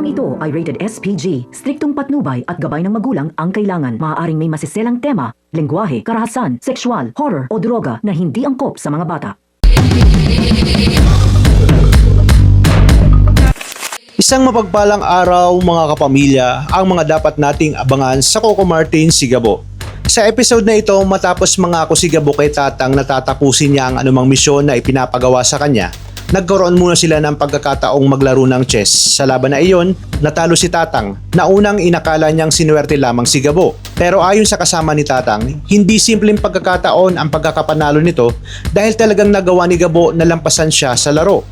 ito ay rated SPG. Striktong patnubay at gabay ng magulang ang kailangan. Maaaring may masiselang tema, lengguwahe, karahasan, sexual, horror o droga na hindi angkop sa mga bata. Isang mapagpalang araw mga kapamilya ang mga dapat nating abangan sa Coco Martin Sigabo. Sa episode na ito, matapos mangako si Gabo kay Tatang na tatapusin niya ang anumang misyon na ipinapagawa sa kanya, nagkaroon muna sila ng pagkakataong maglaro ng chess. Sa laban na iyon, natalo si Tatang na unang inakala niyang sinuwerte lamang si Gabo. Pero ayon sa kasama ni Tatang, hindi simpleng pagkakataon ang pagkakapanalo nito dahil talagang nagawa ni Gabo na lampasan siya sa laro.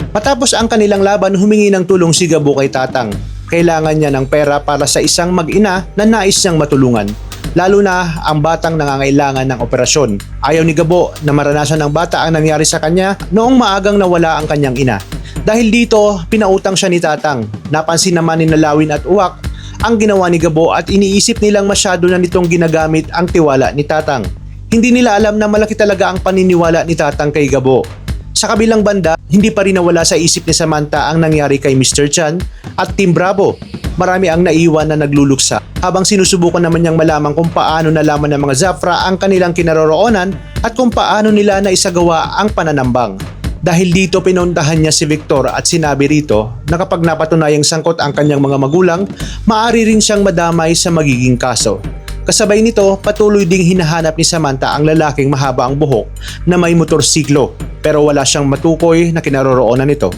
Matapos ang kanilang laban, humingi ng tulong si Gabo kay Tatang. Kailangan niya ng pera para sa isang mag-ina na nais niyang matulungan, lalo na ang batang nangangailangan ng operasyon. Ayaw ni Gabo na maranasan ng bata ang nangyari sa kanya noong maagang nawala ang kanyang ina. Dahil dito, pinautang siya ni Tatang. Napansin naman ni Nalawin at Uwak ang ginawa ni Gabo at iniisip nilang masyado na nitong ginagamit ang tiwala ni Tatang. Hindi nila alam na malaki talaga ang paniniwala ni Tatang kay Gabo. Sa kabilang banda, hindi pa rin nawala sa isip ni Samantha ang nangyari kay Mr. Chan at Team Bravo. Marami ang naiwan na nagluluksa habang sinusubukan naman niyang malaman kung paano nalaman ng mga Zafra ang kanilang kinaroroonan at kung paano nila naisagawa ang pananambang. Dahil dito pinuntahan niya si Victor at sinabi rito na kapag napatunayang sangkot ang kanyang mga magulang, maaari rin siyang madamay sa magiging kaso. Kasabay nito, patuloy ding hinahanap ni Samantha ang lalaking mahaba ang buhok na may motorsiklo pero wala siyang matukoy na kinaroroonan nito.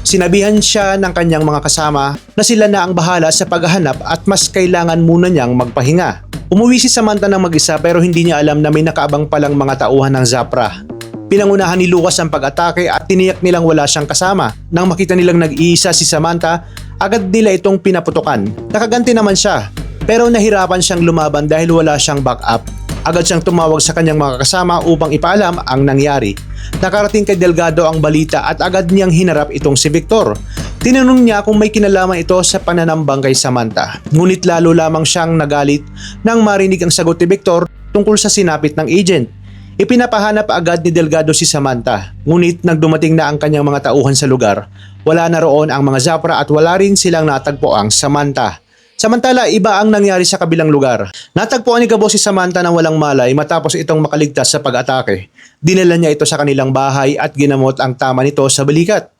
Sinabihan siya ng kanyang mga kasama na sila na ang bahala sa paghahanap at mas kailangan muna niyang magpahinga. Umuwi si Samantha ng mag-isa pero hindi niya alam na may nakaabang palang mga tauhan ng Zafra. Pinangunahan ni Lucas ang pag-atake at tiniyak nilang wala siyang kasama. Nang makita nilang nag-iisa si Samantha, agad nila itong pinaputukan. Nakaganti naman siya pero nahirapan siyang lumaban dahil wala siyang backup. Agad siyang tumawag sa kanyang mga kasama upang ipaalam ang nangyari. Nakarating kay Delgado ang balita at agad niyang hinarap itong si Victor. Tinanong niya kung may kinalaman ito sa pananambang kay Samantha. Ngunit lalo lamang siyang nagalit nang marinig ang sagot ni Victor tungkol sa sinapit ng agent. Ipinapahanap agad ni Delgado si Samantha. Ngunit nang dumating na ang kanyang mga tauhan sa lugar, wala na roon ang mga Zafra at wala rin silang natagpo ang Samantha. Samantala, iba ang nangyari sa kabilang lugar. Natagpuan ni Gabo si Samantha ng walang malay matapos itong makaligtas sa pag-atake. Dinala niya ito sa kanilang bahay at ginamot ang tama nito sa balikat.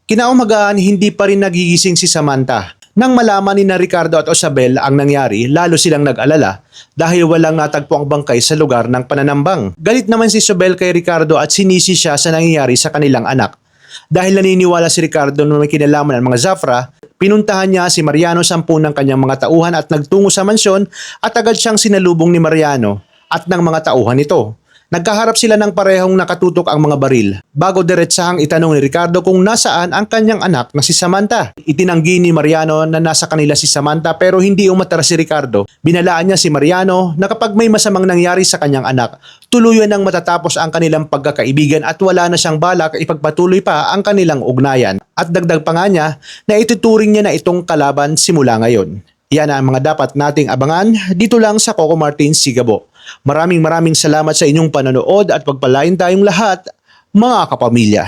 Kinaumagahan, hindi pa rin nagigising si Samantha. Nang malaman ni na Ricardo at Osabel ang nangyari, lalo silang nag-alala dahil walang natagpo ang bangkay sa lugar ng pananambang. Galit naman si Osabel kay Ricardo at sinisi siya sa nangyayari sa kanilang anak. Dahil naniniwala si Ricardo na may kinalaman ng mga Zafra, pinuntahan niya si Mariano sa 10 ng kanyang mga tauhan at nagtungo sa mansyon at agad siyang sinalubong ni Mariano at ng mga tauhan nito. Nagkaharap sila ng parehong nakatutok ang mga baril bago diretsahang itanong ni Ricardo kung nasaan ang kanyang anak na si Samantha. Itinanggi ni Mariano na nasa kanila si Samantha pero hindi umatras si Ricardo. Binalaan niya si Mariano na kapag may masamang nangyari sa kanyang anak, tuluyan nang matatapos ang kanilang pagkakaibigan at wala na siyang balak ipagpatuloy pa ang kanilang ugnayan. At dagdag pa nga niya na ituturing niya na itong kalaban simula ngayon. Yan ang mga dapat nating abangan dito lang sa Coco Martin Sigabo. Maraming salamat sa inyong panonood at pagpalain tayong lahat, mga kapamilya.